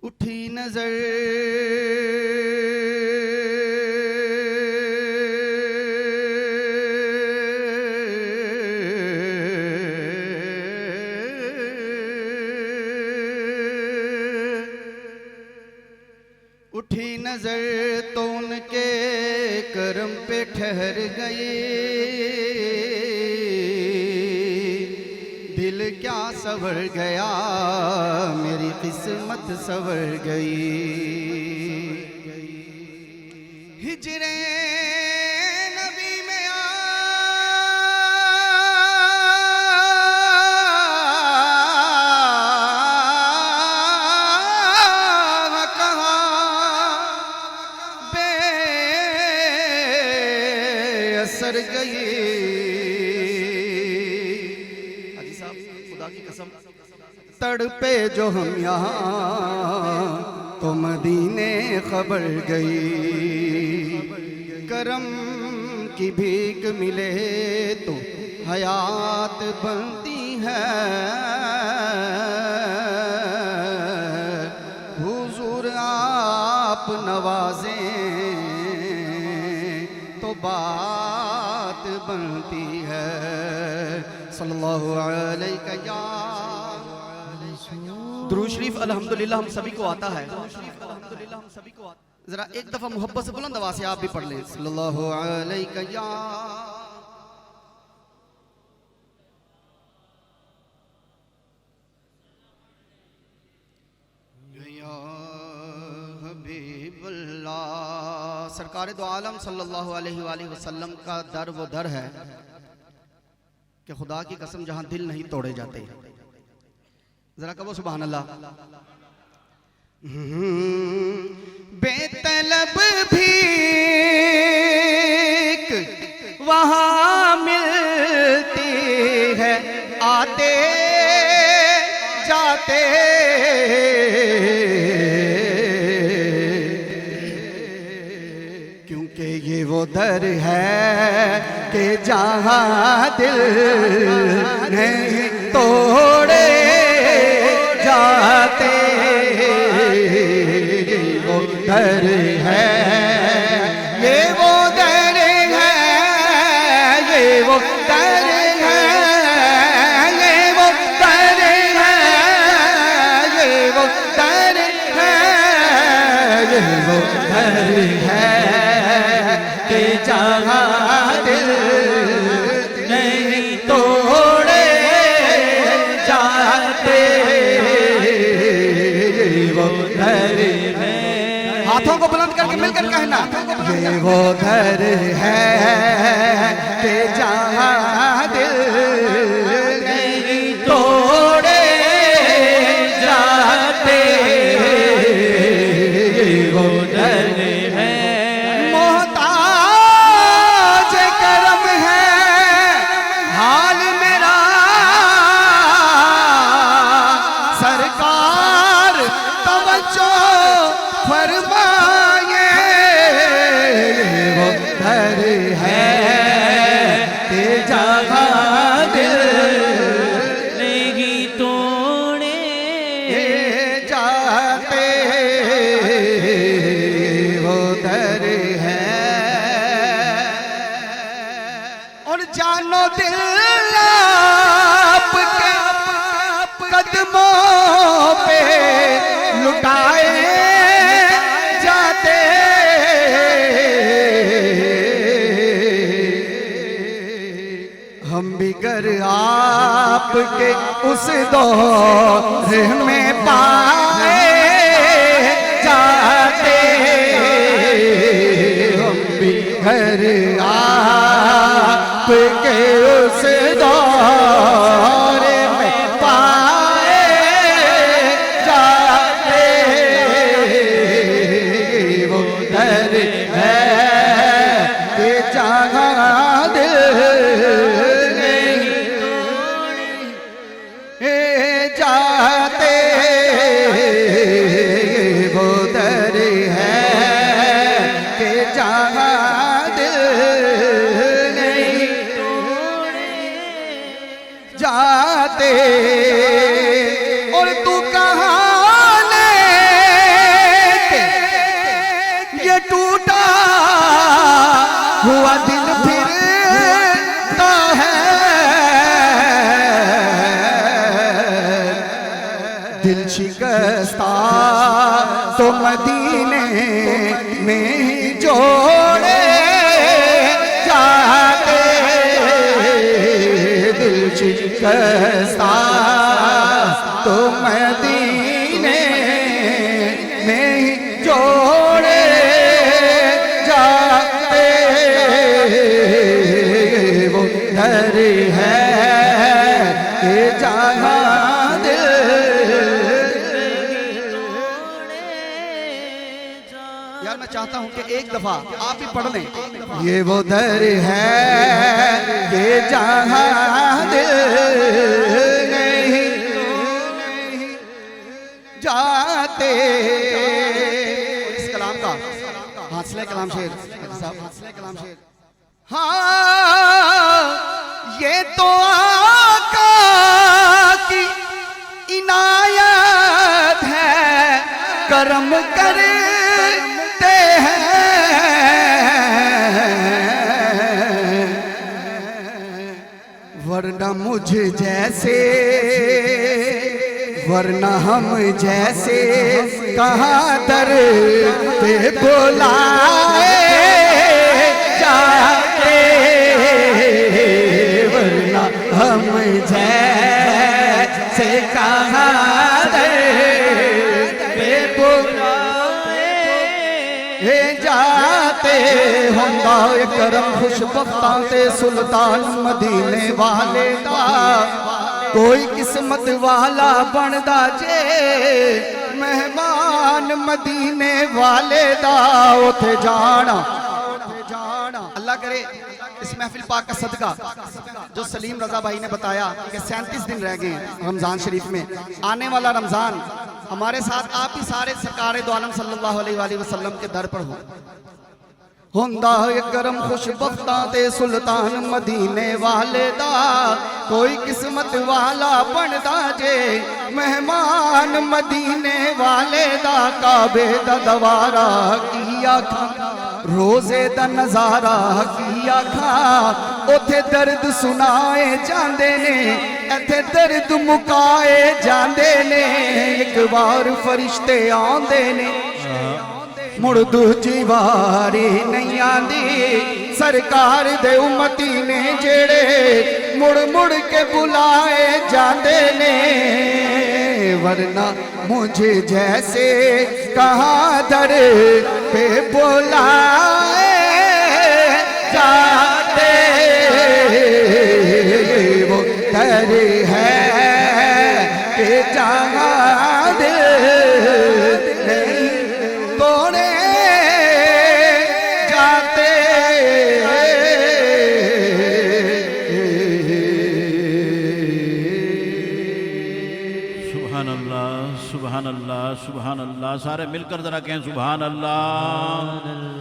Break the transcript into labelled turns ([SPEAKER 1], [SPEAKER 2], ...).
[SPEAKER 1] उठी नजर उठी नजर तो उनके करम पे ठहर गए। दिल क्या सवर गया, मेरी किस्मत सवर गई। हिजरे नबी में कहा बेअसर गई। तड़पे जो हम यहाँ तो मदीने खबर गई। करम की भीख मिले तो हयात बनती है। हुजूर आप नवाजें तो बात बनती है। सल्लल्लाहु अलैहि या दुरूद शरीफ अल्हम्दुलिल्लाह हम सभी को आता है। जरा एक दफा मोहब्बत से बुलंद आवाज से आप भी पढ़ लें। सल्लल्लाहु अलैहि या हबीबल्लाह। सरकार दो आलम सल्लल्लाहु अलैहि वसल्लम का दर वो दर है कि खुदा की कसम जहां दिल नहीं तोड़े जाते। जरा कहो सुभान अल्लाह। बेतलब भीख वहां मिलती है, आते जाते क्योंकि ये वो दर है कि जहां दिल नहीं तोड़े जाते। वो दर है, ये वो दर है, ये वो दर है, ये वो दर है, ये वो दर है, ये वो दर है कि जहां दिल नहीं तोड़े जाते। हाथों को बुलंद करके मिलकर कहना, ये वो घर है कि जहां दिल नहीं तोड़े जाते। ये वो घर है, मोहताज करम है हाल मेरा। सरकार तवज्जो फरमाए, वो घर है कि जहां दिल नहीं तोड़े जाते। वो घर है और जानो दिल आपके कदमों पे लुटाए जाते। हम भी घर आपके उस दौर में पाए जाते। हम भी घर आपके उस दौर में पाए जाते। वो दर है कि जहां दिल नहीं तोड़े जाते। शिकस्ता तो मदीने में ही जोड़े जाते, दिल शिकस्ता तो मदीने में ही जोड़े जाते, वो दर है कि जहाँ दिल। यार मैं चाहता हूं कि एक दफा आप ही पढ़ लें। ये वो दर है कि जहाँ दिल नहीं जाते। इस कलाम का हासिल कलाम शेर साहब, हासिल कलाम शेर। हाँ ये तो आका की इनायत है, करम करते हैं, वरना मुझे जैसे, वरना हम जैसे कहाँ दर पे बुलाए जाते, वरना हम जैसे कहाँ दर पे बुलाए जाते। हुंदा करम खुशबख्तां ते सुल्तान मदीने वाले दा, कोई किस्मत वाला बनदा जे मेहमान मदीने वाले दा उथे जाना। अल्लाह करे इस महफिल पाक का सदका जो सलीम रजा भाई ने बताया कि 37 दिन रह गए हैं रमजान शरीफ में, आने वाला रमजान हमारे साथ आप ही सारे सरकार दो आलम सल्लल्लाहु अलैहि वसल्लम के दर पर हो। हुंदा करम खुशबख्तां ते सुल्तान मदीने वाले दा, कोई किस्मत वाला बनदा जे मेहमान मदीने वाले दा। काबे दा दवारा किया खा, रोजे दा नजारा किया खा, उथे दर्द सुनाए जांदे ने, इथे दर्द मुकाए जांदे ने। एक बार फरिश्ते आंदे ने, मुड़ दूजी वारी नहीं आंदी, सरकार दे उम्मती ने जेड़े मुड़ मुड़ के बुलाए जांदे ने, वरना मुझे जैसे कहाँ दर पे बुलाए जाते, वो दर है कि जहाँ दिल नहीं तोड़े जाते।
[SPEAKER 2] सुभान अल्लाह, सुभान अल्लाह, सुभान अल्लाह। सारे मिलकर जरा कहें सुभान अल्लाह।